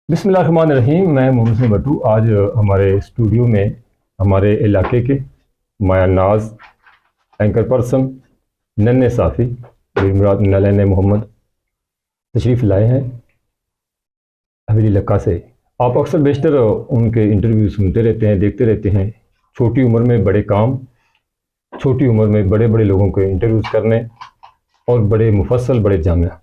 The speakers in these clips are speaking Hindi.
बिस्मिल्लाहिर्रहमानिर्रहीम। मैं मोहम्मद हसन भट्टू। आज हमारे स्टूडियो में हमारे इलाके के माया नाज एंकर पर्सन नन्हे साफ़ी मुराद नलैन मोहम्मद तशरीफ़ लाए हैं हवेली लक्का से। आप अक्सर बेशतर उनके इंटरव्यू सुनते रहते हैं, देखते रहते हैं। छोटी उम्र में बड़े काम, छोटी उम्र में बड़े बड़े लोगों के इंटरव्यूज़ करने और बड़े मुफस्सल, बड़े जामिया।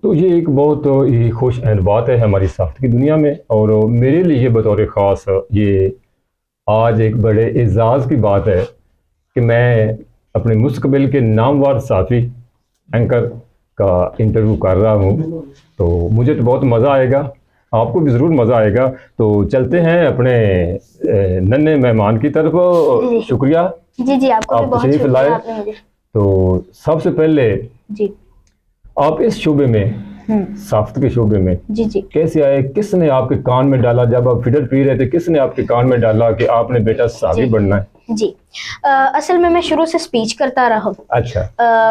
तो ये एक बहुत ही खुश अहम बात है हमारी साख्त की दुनिया में, और मेरे लिए बतौर ख़ास ये आज एक बड़े एजाज़ की बात है कि मैं अपने मुस्तकबिल के नामवर साफ़ी एंकर का इंटरव्यू कर रहा हूँ। तो मुझे तो बहुत मज़ा आएगा, आपको भी ज़रूर मज़ा आएगा। तो चलते हैं अपने नन्हे मेहमान की तरफ। शुक्रिया जी, आपको भी आप बहुत तशरीफ़ शुक्रिया लाए। आपने मुझे। तो सबसे पहले जी आप इस शोबे में, साफ्त के शोबे में जी कैसे आए? किसने आपके कान में डाला? जब आप फिडर पी रहे थे, किसने आपके कान में डाला कि आपने बेटा साफ़ी बनना है? जी असल में मैं शुरू से स्पीच करता रहा हूँ। अच्छा।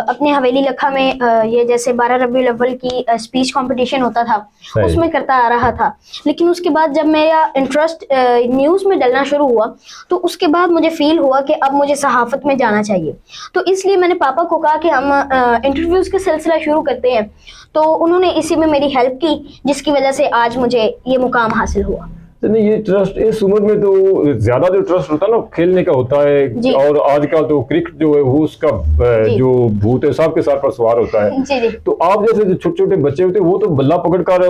अपने हवेली लखा में ये जैसे 12 रबीउल अव्वल की स्पीच कंपटीशन होता था, उसमें करता आ रहा था। लेकिन उसके बाद जब मेरा इंटरेस्ट न्यूज़ में डलना शुरू हुआ तो उसके बाद मुझे फील हुआ कि अब मुझे सहाफ़त में जाना चाहिए। तो इसलिए मैंने पापा को कहा कि हम इंटरव्यूज़ का सिलसिला शुरू करते हैं। तो उन्होंने इसी में मेरी हेल्प की, जिसकी वजह से आज मुझे ये मुकाम हासिल हुआ। नहीं, ये ट्रस्ट इस उम्र में तो ज्यादा जो ट्रस्ट होता है ना खेलने का होता है, और आजकल तो क्रिकेट जो है वो उसका जो भूत है सबके सर पर सवार होता है। जी। तो आप जैसे जो छोटे छोटे बच्चे होते हैं वो तो बल्ला पकड़कर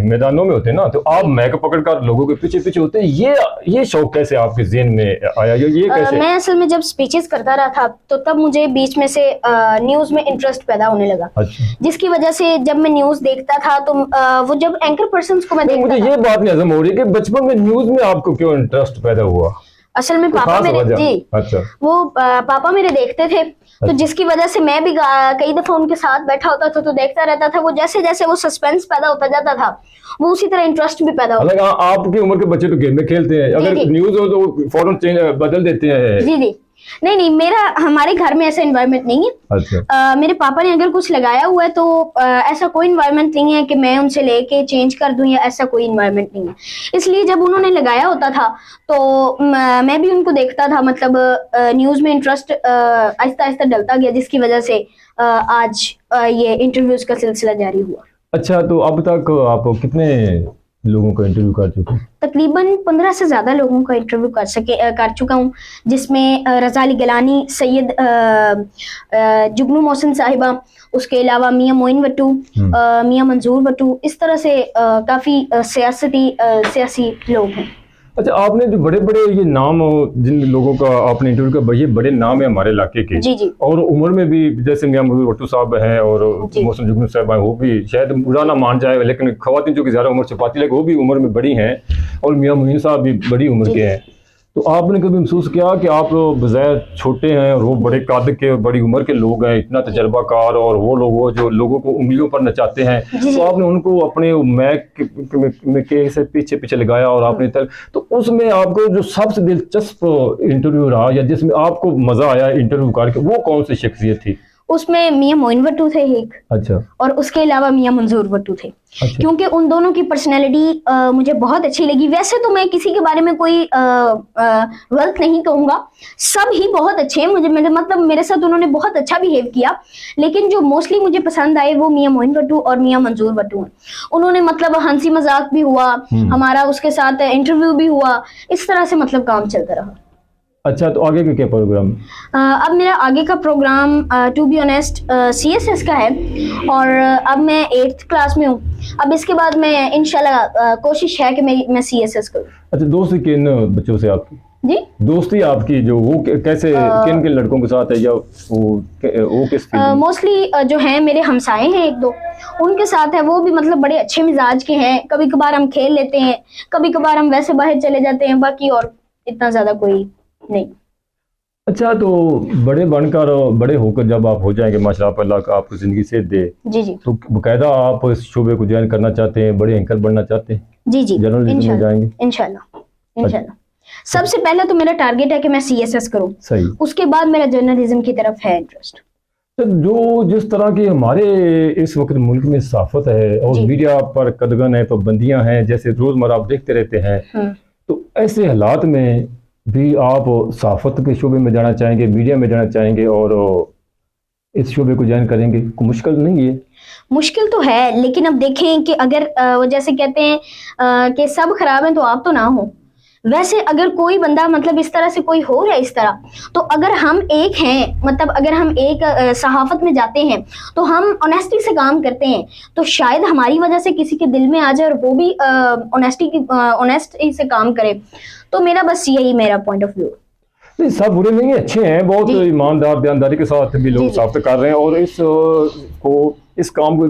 मैदानों में होते हैं ना, तो आप मैक पकड़कर लोगों के पीछे पीछे होते हैं। ये शौक कैसे आपके ज़हन में आया? ये कैसे? मैं असल में जब स्पीचेस करता रहा था तो तब मुझे बीच में से न्यूज में इंटरेस्ट पैदा होने लगा। अच्छा। जिसकी वजह से जब मैं न्यूज देखता था तो वो जब एंकर पर्सन को मैं देखता मुझे ये बात नहीं हजम हो रही कि बचपन में न्यूज में आपको क्यों इंटरेस्ट पैदा हुआ? असल में पापा मेरे अच्छा। वो पापा मेरे देखते थे, तो जिसकी वजह से मैं भी कई दफा उनके साथ बैठा होता था तो देखता रहता था। वो जैसे जैसे वो सस्पेंस पैदा होता जाता था वो उसी तरह इंटरेस्ट भी पैदा होता। आपकी उम्र के बच्चे तो गेम में खेलते हैं, अगर न्यूज हो तो फौरन बदल देते हैं। जी नहीं, हमारे घर में ऐसा एनवायरनमेंट नहीं है। अच्छा। मेरे पापा ने अगर कुछ लगाया हुआ है तो ऐसा कोई एनवायरनमेंट नहीं है कि मैं उनसे लेके चेंज कर दूं, या ऐसा कोई एनवायरनमेंट नहीं है। इसलिए जब उन्होंने लगाया होता था तो मैं भी उनको देखता था। मतलब न्यूज में इंटरेस्ट आहिस्ता आहिस्ता डलता गया, जिसकी वजह से आज ये इंटरव्यूज का सिलसिला जारी हुआ। अच्छा, तो अब तक आप कितने लोगों का इंटरव्यू कर चुके हैं? तकरीबन 15 से ज्यादा लोगों का इंटरव्यू कर चुका हूँ, जिसमें रज़ा अली गिलानी, सैयद जुगनू मोहसिन साहिबा, उसके अलावा मियां मोइन भट्टू, मियां मंजूर भट्टू, इस तरह से काफी सियासी लोग हैं। अच्छा, आपने जो बड़े बड़े ये नाम जिन लोगों का आपने इंटरव्यू किया, ये बड़े नाम है हमारे इलाके के। जी। और उम्र में भी जैसे मियां मंजूर भट्टू साहब हैं और मोहसिन जुगनू साहब हैं, वो भी शायद बुरा ना मान जाए लेकिन खवातीन जो कि ज़्यादा उम्र से पाती लगे वो भी उम्र में बड़ी हैं, और मियां मोइन साहब भी बड़ी उम्र के हैं। तो आपने कभी महसूस किया कि आप बज़ाहिर छोटे हैं और वो बड़े कद के बड़ी उम्र के लोग हैं, इतना तजर्बाकार, और वो लोग वो जो लोगों को उंगलियों पर नचाते हैं, तो आपने उनको अपने मैक के से पीछे पीछे लगाया और आपने तो उसमें आपको जो सबसे दिलचस्प इंटरव्यू रहा या जिसमें आपको मजा आया इंटरव्यू करके, वो कौन सी शख्सियत थी? उसमें मियां मोइन भट्टू थे एक। अच्छा। और उसके अलावा मियां मंजूर भट्टू थे। अच्छा। क्योंकि उन दोनों की पर्सनैलिटी मुझे बहुत अच्छी लगी। वैसे तो मैं किसी के बारे में कोई गलत नहीं कहूंगा, सब ही बहुत अच्छे हैं। मतलब मेरे साथ उन्होंने बहुत अच्छा बिहेव किया, लेकिन जो मोस्टली मुझे पसंद आए वो मियां मोइन भट्टू और मियां मंजूर भट्टू हैं। उन्होंने मतलब हंसी मजाक भी हुआ हमारा, उसके साथ इंटरव्यू भी हुआ, इस तरह से मतलब काम चलता रहा। अच्छा, तो आगे का क्या प्रोग्राम? अब मेरा आगे का programme to be honest CSS का है, और अब मैं 8th क्लास में हूँ। अब इसके बाद मैं इंशाल्लाह कोशिश है कि मैं CSS करूँ। अच्छा, दोस्ती किन बच्चों से आपकी? जी, दोस्ती आपकी जो वो कैसे किन किन लड़कों के साथ है, या वो किस? मोस्टली जो हैं मेरे हमसाए हैं एक दो, उनके साथ है। वो भी मतलब बड़े अच्छे मिजाज के हैं। कभी कभार हम खेल लेते हैं, कभी कभार हम वैसे बाहर चले जाते हैं, बाकी और इतना ज्यादा कोई नहीं। अच्छा, तो बड़े बनकर बड़े होकर जब आप हो जाएंगे माशाल्लाह, अल्लाह आपको जिंदगी से दे, जी, तो बाकायदा आप इस शोबे को ज्वाइन करना चाहते हैं, बड़े एंकर बनना चाहते हैं? जी, जर्नलिज्म में जाएंगे इंशाल्लाह। सबसे पहले तो मेरा टारगेट है कि मैं CSS करूं। सही। उसके बाद मेरा जर्नलिज्म की तरफ है इंटरेस्ट। तो जो जिस तरह की हमारे इस वक्त मुल्क में सहाफत है और मीडिया पर कदगन है, पाबंदियां हैं, जैसे रोजमर्रा आप देखते रहते हैं, तो ऐसे हालात में भी आप सहाफत के शोबे में जाना चाहेंगे, मीडिया में जाना चाहेंगे और इस शोबे को ज्वाइन करेंगे? कोई मुश्किल नहीं है? मुश्किल तो है, लेकिन अब देखें कि अगर वो जैसे कहते हैं कि सब खराब हैं तो आप तो ना हो, वैसे अगर कोई बंदा मतलब इस तरह से कोई हो रहा है इस तरह, तो अगर हम एक हैं, मतलब अगर हम एक सहाफत में जाते हैं तो हम ऑनेस्टी से काम करते हैं, तो शायद हमारी वजह से किसी के दिल में आ जाए और वो भी ऑनेस्टी से काम करे। तो मेरा बस यही मेरा पॉइंट ऑफ व्यू। नहीं, सब बुरे नहीं, अच्छे हैं, बहुत ईमानदार ईमानदारी के साथ भी लोग साबित कर रहे हैं और इस काम को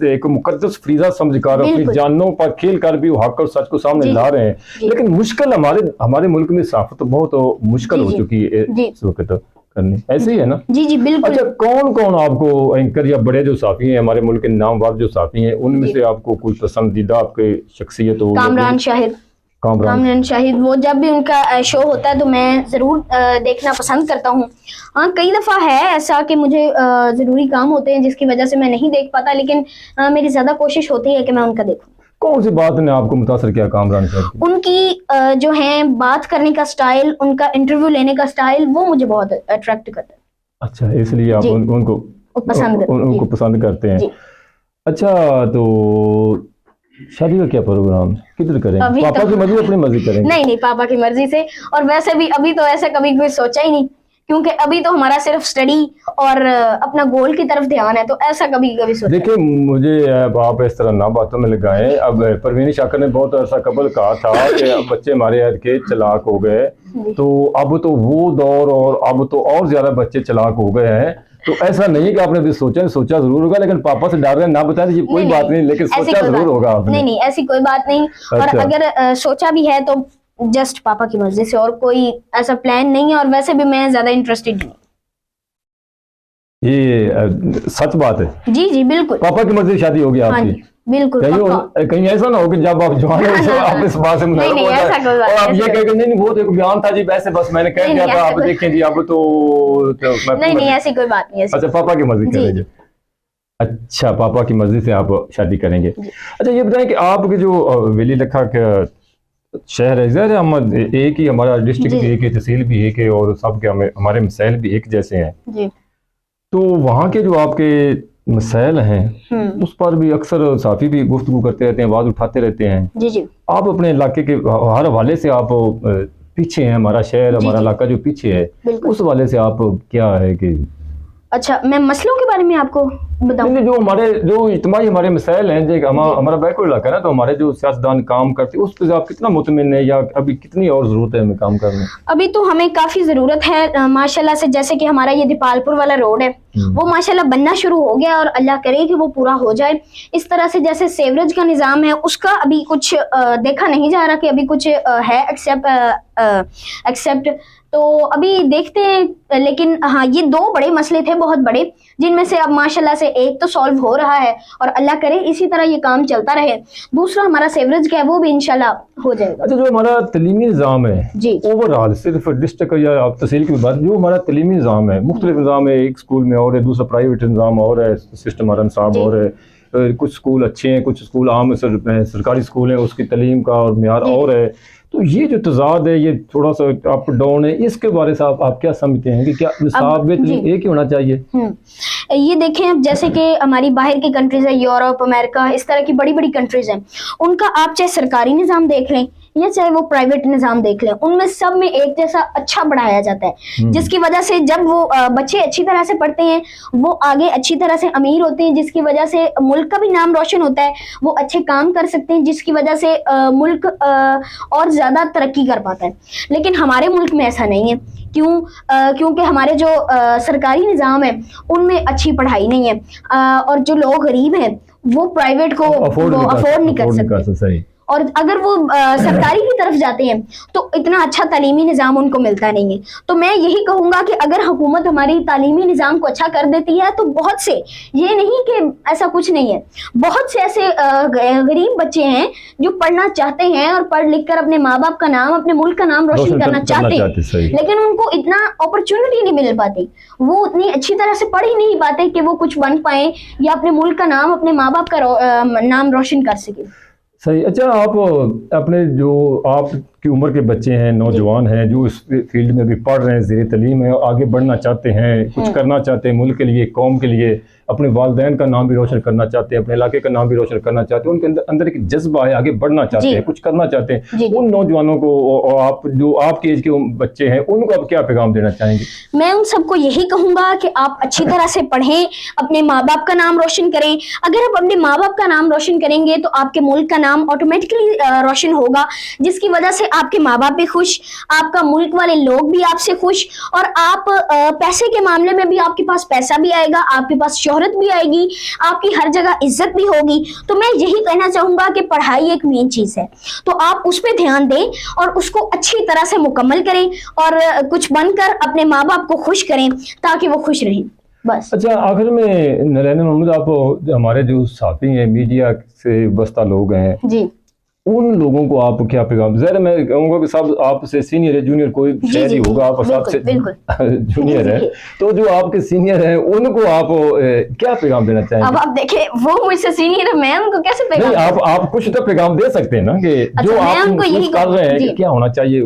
एक मुकद्दस फरीजा समझकर अपनी जानों पर खेल कर भी हक और सच को सामने ला रहे हैं। लेकिन मुश्किल हमारे मुल्क में सहाफत बहुत मुश्किल हो चुकी है इस वक्त करनी, ऐसे ही है ना? जी जी बिल्कुल। अच्छा, कौन कौन आपको एंकर या बड़े जो साफी हैं हमारे मुल्क के नामवर जो साफी हैं, उनमें से आपको कोई पसंदीदा आपके शख्सियत हो? कामरान शाहिद, वो जब भी उनका शो होता है तो मैं जरूर देखना पसंद करता हूँ। हाँ, कई दफा है ऐसा कि मुझे जरूरी काम होते हैं जिसकी वजह से मैं नहीं देख पाता, लेकिन मेरी ज्यादा कोशिश होती है कि मैं उनका देखूं। कौन सी बात ने आपको मुतासर किया कामरान शाहिद? उनकी जो है बात करने का स्टाइल, उनका इंटरव्यू लेने का स्टाइल, वो मुझे बहुत अट्रैक्ट करता है। अच्छा, इसलिए आप उनको पसंद करते हैं। अच्छा, तो शादी का क्या प्रोग्राम किधर करेंगे? पापा की मर्जी, अपनी मर्जी करेंगे? नहीं, पापा की मर्जी से। और वैसे भी अभी तो ऐसा कभी कोई सोचा ही नहीं, क्योंकि अभी तो हमारा सिर्फ स्टडी और अपना गोल की तरफ ध्यान है, तो ऐसा कभी सोचा। देखिए, मुझे आप इस तरह ना बातों में लगाएं। अब परवीन शाकर ने बहुत ऐसा कबल कहा था कि अब बच्चे हमारे हद के चालाक हो गए, तो अब तो वो दौर और अब तो और ज्यादा बच्चे चालाक हो गए हैं। तो ऐसा नहीं कि आपने भी सोचा जरूर होगा, लेकिन पापा से डर रहे ना बताया ये कोई बात नहीं, लेकिन सोचा जरूर होगा आपने। नहीं, ऐसी कोई बात नहीं। और अगर सोचा भी है तो जस्ट पापा की मर्जी से, और कोई ऐसा प्लान नहीं है, और वैसे भी मैं ज्यादा इंटरेस्टेड नहीं। ये सच बात है? जी जी बिल्कुल, पापा की मर्जी से शादी होगी आपकी? बिल्कुल। कहीं ऐसा ना हो कि जब आप जवान हो आप इस बात से नहीं, ऐसा कोई बात नहीं। आप ये कहेंगे नहीं वो तो एक बयान था जी, वैसे बस मैंने कह दिया था, आप देखें जी अब तो नहीं, ऐसी कोई बात नहीं। अच्छा, पापा की मर्जी करेंगे? अच्छा, पापा की मर्जी से आप शादी करेंगे। अच्छा, ये बताएं कि आपके जो वेली लखा का शहर है, ज़ाहिर हम एक ही, हमारा डिस्ट्रिक्ट भी एक है, तहसील भी एक है, और सब के हमारे मसाइल भी एक जैसे हैं। तो वहाँ के जो आपके मसाइल हैं उस पर भी अक्सर साफी भी गुफ्तगू करते रहते हैं, आवाज उठाते रहते हैं। जी। आप अपने इलाके के हर हवाले से आप पीछे हैं, हमारा शहर, हमारा इलाका जो पीछे है, उस हवाले से आप क्या है कि? अच्छा, मैं मसलों के बारे में आपको बताऊं? जो इज्तिमाई हमारे मसाइल हैं, जो हमारा बैकवर्ड इलाका है ना, तो हमारे जो सियासतदान काम करते हैं उस पर आप कितना मुतमिन है, या अभी कितनी और जरूरत है हमें काम करने? अभी तो हमें काफी जरूरत है माशाल्लाह से। जैसे कि हमारा ये दीपालपुर वाला रोड है, वो माशाल्लाह बनना शुरू हो गया, और अल्लाह करे कि वो पूरा हो जाए। इस तरह से जैसे सेवरेज का निजाम है, उसका अभी कुछ देखा नहीं जा रहा कि अभी कुछ है एक्सेप्ट, तो अभी देखते हैं। लेकिन हाँ, ये दो बड़े मसले थे, बहुत बड़े, जिनमें से अब माशाल्लाह से एक तो सॉल्व हो रहा है, और अल्लाह करे इसी तरह ये काम चलता रहे। दूसरा हमारा सेवरेज का है, वो भी इंशाल्लाह हो जाएगा। अच्छा, जो हमारा तलीमी निज़ाम है जी, ओवरऑल सिर्फ डिस्ट्रिक्ट या आप तहसील की बात, जो हमारा तलीमी निज़ाम है, मुख्तलिफ निज़ाम है, एक स्कूल में और है, दूसरा प्राइवेट निज़ाम और है, सिस्टम हमारा निसाब और है, कुछ स्कूल अच्छे हैं, कुछ स्कूल आम सरकारी स्कूल हैं, उसकी तलीम का और मियार और है। तो ये जो तजाद है, ये थोड़ा सा अप डाउन है, इसके बारे में आप क्या समझते हैं कि क्या निसाब एक ही होना चाहिए? ये देखें, अब जैसे कि हमारी बाहर की कंट्रीज है, यूरोप, अमेरिका, इस तरह की बड़ी बड़ी कंट्रीज हैं, उनका आप चाहे सरकारी निज़ाम देख लें या चाहे वो प्राइवेट निज़ाम देख लें, उनमें सब में एक जैसा अच्छा पढ़ाया जाता है, जिसकी वजह से जब वो बच्चे अच्छी तरह से पढ़ते हैं, वो आगे अच्छी तरह से अमीर होते हैं, जिसकी वजह से मुल्क का भी नाम रोशन होता है, वो अच्छे काम कर सकते हैं, जिसकी वजह से मुल्क और ज्यादा तरक्की कर पाता है। लेकिन हमारे मुल्क में ऐसा नहीं है। क्योंकि हमारे जो सरकारी निज़ाम है उनमें अच्छी पढ़ाई नहीं है, और जो लोग गरीब हैं वो प्राइवेट को अफोर्ड नहीं कर सकते। और अगर वो सरकारी की तरफ जाते हैं तो इतना अच्छा तालीमी निज़ाम उनको मिलता नहीं है। तो मैं यही कहूँगा कि अगर हुकूमत हमारी तालीमी निज़ाम को अच्छा कर देती है तो बहुत से, ये नहीं कि ऐसा कुछ नहीं है, बहुत से ऐसे गरीब बच्चे हैं जो पढ़ना चाहते हैं और पढ़ लिख कर अपने माँ बाप का नाम, अपने मुल्क का नाम रोशन करना चाहते हैं, लेकिन उनको इतना अपॉर्चुनिटी नहीं मिल पाती, वो उतनी अच्छी तरह से पढ़ ही नहीं पाते कि वो कुछ बन पाए या अपने मुल्क का नाम, अपने माँ बाप का नाम रोशन कर सके। सही। अच्छा, आप अपने जो आपकी उम्र के बच्चे हैं, नौजवान हैं, जो इस फील्ड में भी पढ़ रहे हैं, ज़ेर तलीम है, आगे बढ़ना चाहते हैं, कुछ करना चाहते हैं मुल्क के लिए, कौम के लिए, अपने वालिदैन का नाम भी रोशन करना चाहते हैं, अपने इलाके का नाम भी रोशन करना चाहते हैं, उनके अंदर एक जज्बा है, आगे बढ़ना चाहते हैं, कुछ करना चाहते हैं, उन नौजवानों को, आप जो आपके एज के बच्चे हैं, उनको आप क्या पैगाम देना चाहेंगे? मैं उन सबको यही कहूँगा कि आप अच्छी तरह से पढ़ें, अपने माँ बाप का नाम रोशन करें। अगर आप अपने माँ बाप का नाम रोशन करेंगे तो आपके मुल्क का नाम ऑटोमेटिकली रोशन होगा, जिसकी वजह से आपके माँ बाप भी खुश, आपका मुल्क वाले लोग भी आपसे खुश, और आप पैसे के मामले में भी आपके पास पैसा भी आएगा, आपके पास शोहरत भी आएगी, आपकी हर जगह इज्जत भी होगी। तो मैं यही कहना चाहूंगा कि पढ़ाई एक मेन चीज है, तो आप उस पर ध्यान दें और उसको अच्छी तरह से मुकम्मल करें और कुछ बनकर अपने माँ बाप को खुश करें ताकि वो खुश रहें, बस। अच्छा, आखिर में नलैना मोहम्मद, आप हमारे जो साथी हैं, मीडिया से बस्ता लोग हैं जी, उन लोगों को आप क्या पैगाम? ज़रा मैं कहूँगा कि सब आपसे सीनियर है, जूनियर कोई शायद ही होगा, आप सबसे जूनियर है, तो जो आपके सीनियर हैं उनको आप क्या पैगाम देना चाहेंगे? अब आप देखें, वो मुझसे सीनियर है, मैं उनको कैसे पैगाम? नहीं, आप कुछ तो पैगाम दे सकते हैं ना कि जो आप उनको कर रहे हैं क्या होना चाहिए।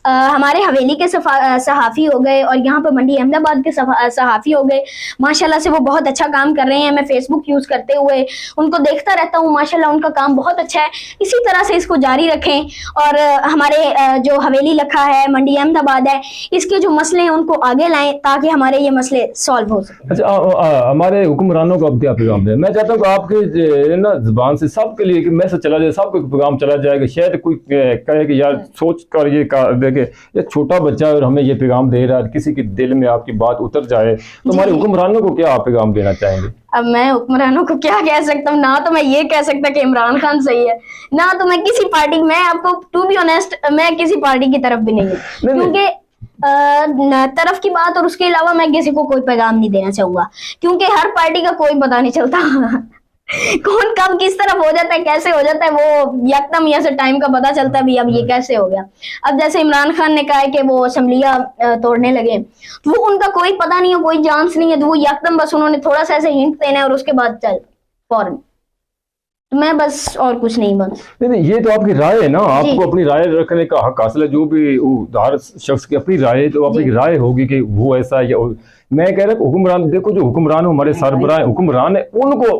हमारे हवेली के सहाफ़ी हो गए और यहाँ पर मंडी अहमदाबाद के सहाफ़ी हो गए, माशाल्लाह से वो बहुत अच्छा काम कर रहे हैं। मैं फेसबुक यूज करते हुए उनको देखता रहता हूँ, माशाल्लाह उनका काम बहुत अच्छा है। इसी तरह से इसको जारी रखें और हमारे जो हवेली लखा है, मंडी अहमदाबाद है, इसके जो मसले हैं उनको आगे लाएं ताकि हमारे ये मसले सॉल्व हो सके। अच्छा, हमारे हुक्मरानों को अब क्या पैगाम दें? मैं चाहता हूँ कि आपके ना जुबान से सबके लिए कि मैसेज चला जाए, सबको पैगाम चला जाएगा। शायद कोई कहे कि यार सोच कर ये देखे, ये छोटा बच्चा है और हमें ये पैगाम दे रहा है, किसी के दिल में आपकी बात उतर जाए, तो हमारे हुक्मरानों को क्या आप पैगाम देना चाहेंगे? अब मैं हुक्मरानों को क्या कह सकता हूँ? ना तो मैं ये कह सकता कि इमरान खान सही है, ना तो मैं किसी पार्टी, मैं आपको टू बी ऑनेस्ट, मैं किसी पार्टी की तरफ भी नहीं हूँ, क्योंकि तरफ की बात और उसके अलावा मैं किसी को कोई पैगाम नहीं देना चाहूंगा, क्योंकि हर पार्टी का कोई पता नहीं चलता कौन कब किस तरफ हो जाता है, कैसे हो जाता है, वो यकदम यहाँ से टाइम का पता चलता है भी अब ये कैसे हो गया। अब जैसे इमरान खान ने कहा है कि वो असेंबलियां तोड़ने लगे, तो वो उनका कोई पता नहीं है, कोई चांस नहीं है, तो वो यकदम बस उन्होंने थोड़ा सा ऐसे हिंट देना है और उसके बाद चल फौरन। तो मैं बस और कुछ नहीं, बस नहीं, ये तो आपकी राय है ना, आपको अपनी राय रखने का हक हासिल है। जो भी उदार शख्स की अपनी राय, तो अपनी राय होगी कि वो ऐसा या मैं कह रहा हूँ हुक्मरान, देखो जो हुक्मरान हमारे सरबराह हुक्मरान है, उनको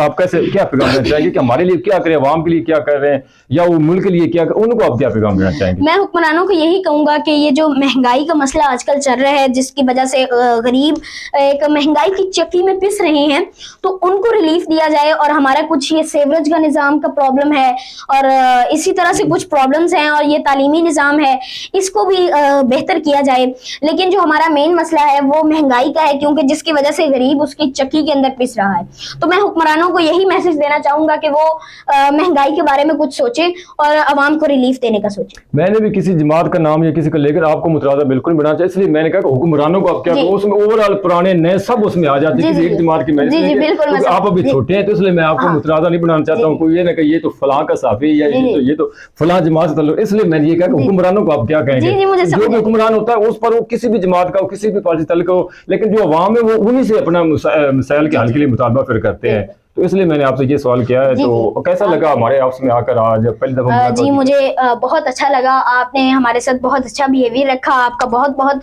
आप कैसे क्या पैगाम देना चाहेंगे कि हमारे लिए क्या करें, अवाम के लिए क्या कर रहे हैं, या वो मुल्क के लिए क्या कर, उनको आप क्या पैगाम देना चाहेंगे? मैं हुक्मरानों को यही कहूंगा कि ये जो महंगाई का मसला आजकल चल रहा है, जिसकी वजह से गरीब एक महंगाई की चक्की में पिस रहे हैं, तो उनको रिलीफ दिया जाए। और हमारा कुछ ये सेवरेज का निज़ाम का प्रॉब्लम है और इसी तरह से कुछ प्रॉब्लम्स हैं, और ये तालीमी निज़ाम है, इसको भी बेहतर किया जाए। लेकिन जो हमारा मेन मसला है वो महंगाई का है, क्योंकि जिसकी वजह से गरीब उसकी चक्की के अंदर पिस रहा है। तो मैं हुक्मरानों को यही मैसेज देना चाहूंगा कि वो महंगाई के बारे में कुछ सोचें और अवाम को रिलीफ देने का सोचें। मैंने भी किसी जमात का नाम या किसी को लेकर आपको मुतराजा बिल्कुल बनाना चाहिए, इसलिए मैंने कहा हुक्मरानों को आप क्या, उसमें ओवरऑल पुराने नए सब उसमें आ जाते हैं, किसी एक जमात की। आप अभी छोटे हैं तो इसलिए मैं आपको मुतराजा नहीं बनाना चाहता हूँ, कोई ये ना कि ये तो फलां का साफी या ये तो फलां जमात से, इसलिए मैंने ये कहा हुक्मरानों को आप क्या कहेंगे। जो भी हुक्मरान होता है उस पर वो किसी भी जमात का हो, किसी भी पार्टी तल का हो, लेकिन जो अवाम है वो उन्हीं से अपना मसाइल के हल के लिए मुतालबा फिर करते हैं। तो इसलिए मैंने आपसे ये सवाल किया है। तो कैसा लगा हमारे आपस में आकर आज पहली दफा? जी मुझे बहुत अच्छा लगा, आपने हमारे साथ बहुत अच्छा बिहेवियर रखा, आपका बहुत बहुत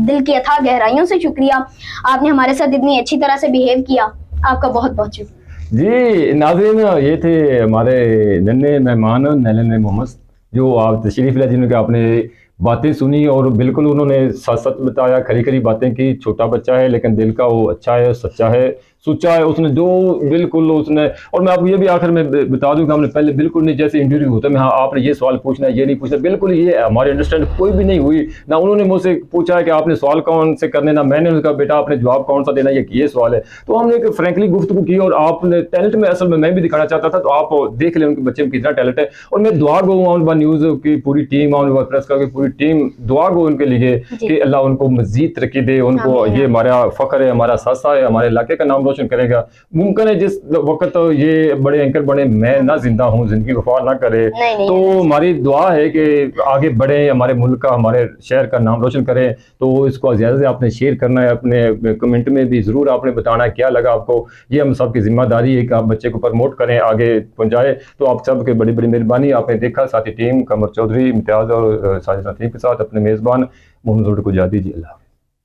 दिल की अथाह गहराइयों से शुक्रिया, आपने हमारे साथ इतनी अच्छी तरह से बिहेव किया, आपका बहुत बहुत शुक्रिया। जी नाज़रीन, ये थे हमारे नन्हे मेहमान नलैना मोहम्मद, जो आप तशरीफ लाए, जिनके आपने बातें सुनी और बिल्कुल उन्होंने सच सच बताया, खरी खरी बातें की। छोटा बच्चा है लेकिन दिल का वो अच्छा है, सच्चा है, सोचा है उसने, जो बिल्कुल उसने। और मैं आपको ये भी आखिर में बता दूं कि हमने पहले बिल्कुल नहीं, जैसे इंटरव्यू होता है, हाँ आपने ये सवाल पूछना है, ये नहीं पूछना, बिल्कुल ये हमारी अंडरस्टैंड कोई भी नहीं हुई। ना उन्होंने मुझसे पूछा है कि आपने सवाल कौन से करने, ना मैंने उनका बेटा आपने जवाब कौन सा देना, ये सवाल है। तो हमने एक फ्रेंकली गुफ्तगू की, और आपने टैलेंट में असल में मैं भी दिखाना चाहता था, तो आप देख लें उनके बच्चे में कितना टैलेंट है। और मैं दुआ गो ऑन वन न्यूज़ की पूरी टीम, ऑन वन प्रेस की पूरी टीम दुआ गो उनके लिए कि अल्लाह उनको मजीद तरक्की दे, उनको ये हमारा फख्र है, हमारा सासा है, हमारे इलाके का नाम रोशन करेगा। मुमकिन है जिस वक्त ये बड़े एंकर बने, मैं ना जिंदा हूँ, जिंदगी वफा ना करे, तो हमारी दुआ है कि आगे बढ़े, हमारे मुल्क का, हमारे शहर का नाम रोशन करें। तो इसको ज़्यादा से आपने शेयर करना है, अपने कमेंट में भी ज़रूर आपने बताना है क्या लगा आपको। ये हम सब की जिम्मेदारी है कि आप बच्चे को प्रमोट करें, आगे पहुँचाए। तो आप सब के बड़ी बड़ी मेहरबानी, आपने देखा साथी टीम कमर चौधरी, इम्तियाज़ और साजिद नसीम के साथ अपने मेज़बान मोहम्मद को जा दीजिए। अल्लाह।